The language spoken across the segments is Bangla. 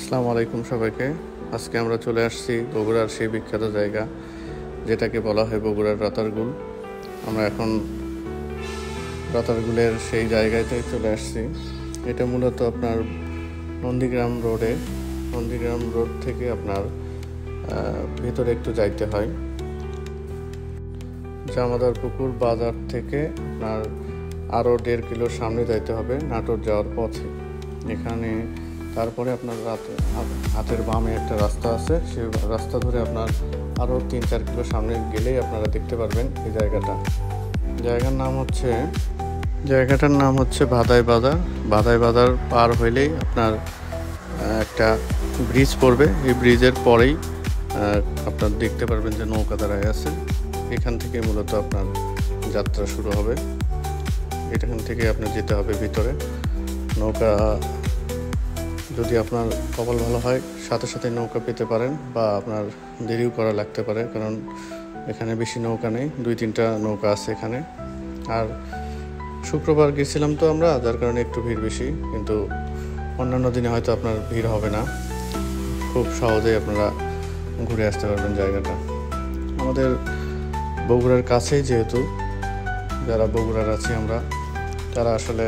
আসসালামু আলাইকুম সবাইকে। আজকে আমরা চলে আসছি বগুড়ার সেই বিখ্যাত জায়গা যেটাকে বলা হয় বগুড়ার রাতারগুল। আমরা এখন রাতারগুলের সেই জায়গাতে চলে আসছি। এটা মূলত আপনার নন্দীগ্রাম রোড থেকে আপনার ভিতরে একটু যাইতে হয়। জামাদার পুকুর বাজার থেকে আপনার আরও 1.5 কিলোর সামনে যাইতে হবে নাটোর যাওয়ার পথে। এখানে তারপরে আপনার হাতের বামে একটা রাস্তা আছে, সেই রাস্তা ধরে আপনার আরও 3-4 কিলো সামনে গেলেই আপনারা দেখতে পারবেন এই জায়গাটার নাম হচ্ছে ভাদাই বাজার পার হইলেই আপনার একটা ব্রিজ পড়বে। এই ব্রিজের পরেই আপনার দেখতে পারবেন যে নৌকা দাঁড়ায় আছে। এখান থেকে মূলত আপনার যাত্রা শুরু হবে। এখান থেকে আপনার যেতে হবে ভিতরে। নৌকা যদি আপনার কপাল ভালো হয় সাথে সাথে নৌকা পেতে পারেন, বা আপনার দেরিও করা লাগতে পারে, কারণ এখানে বেশি নৌকা নেই, 2-3টা নৌকা আছে এখানে। আর শুক্রবার গেছিলাম তো আমরা, যার কারণে একটু ভিড় বেশি, কিন্তু অন্যান্য দিনে হয়তো আপনার ভিড় হবে না। খুব সহজেই আপনারা ঘুরে আসতে পারবেন জায়গাটা। আমাদের বগুড়ার কাছেই, যেহেতু যারা বগুড়ার আছি আমরা, তারা আসলে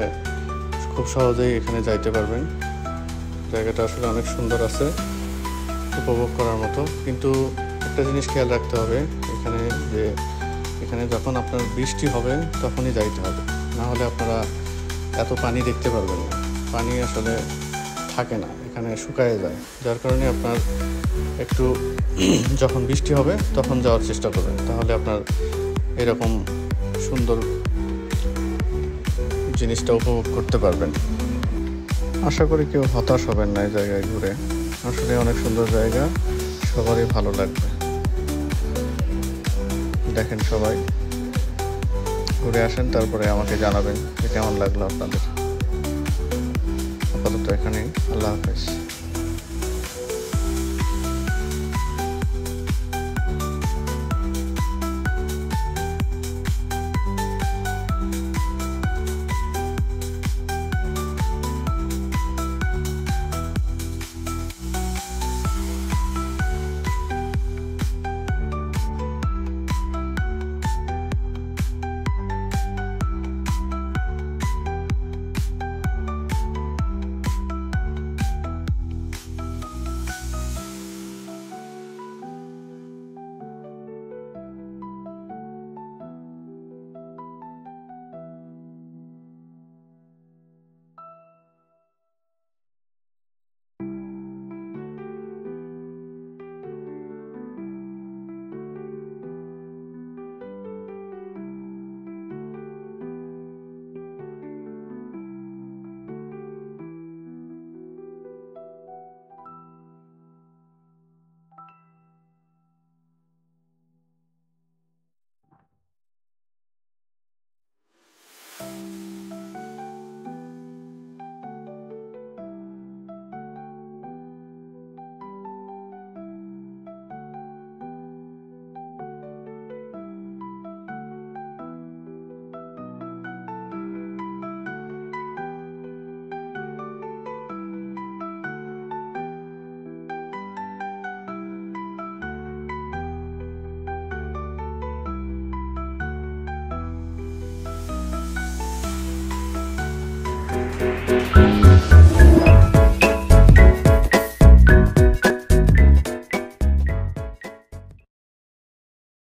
খুব সহজেই এখানে যাইতে পারবেন। জায়গাটা আসলে অনেক সুন্দর আছে, উপভোগ করার মতো। কিন্তু একটা জিনিস খেয়াল রাখতে হবে, এখানে যখন আপনার বৃষ্টি হবে তখনই যাইতে হবে, না হলে আপনারা এত পানি দেখতে পারবেন না। পানি আসলে থাকে না, এখানে শুকায় যায়, যার কারণে আপনার একটু যখন বৃষ্টি হবে তখন যাওয়ার চেষ্টা করবেন, তাহলে আপনার এরকম সুন্দর জিনিসটা উপভোগ করতে পারবেন। আশা করি কেউ হতাশ হবেন না এই জায়গায় ঘুরে। আসলে অনেক সুন্দর জায়গা, সবারই ভালো লাগবে। দেখেন, সবাই ঘুরে আসেন, তারপরে আমাকে জানাবেন যে কেমন লাগলো আপনাদের। আপাতত এখানেই, আল্লাহ হাফেজ।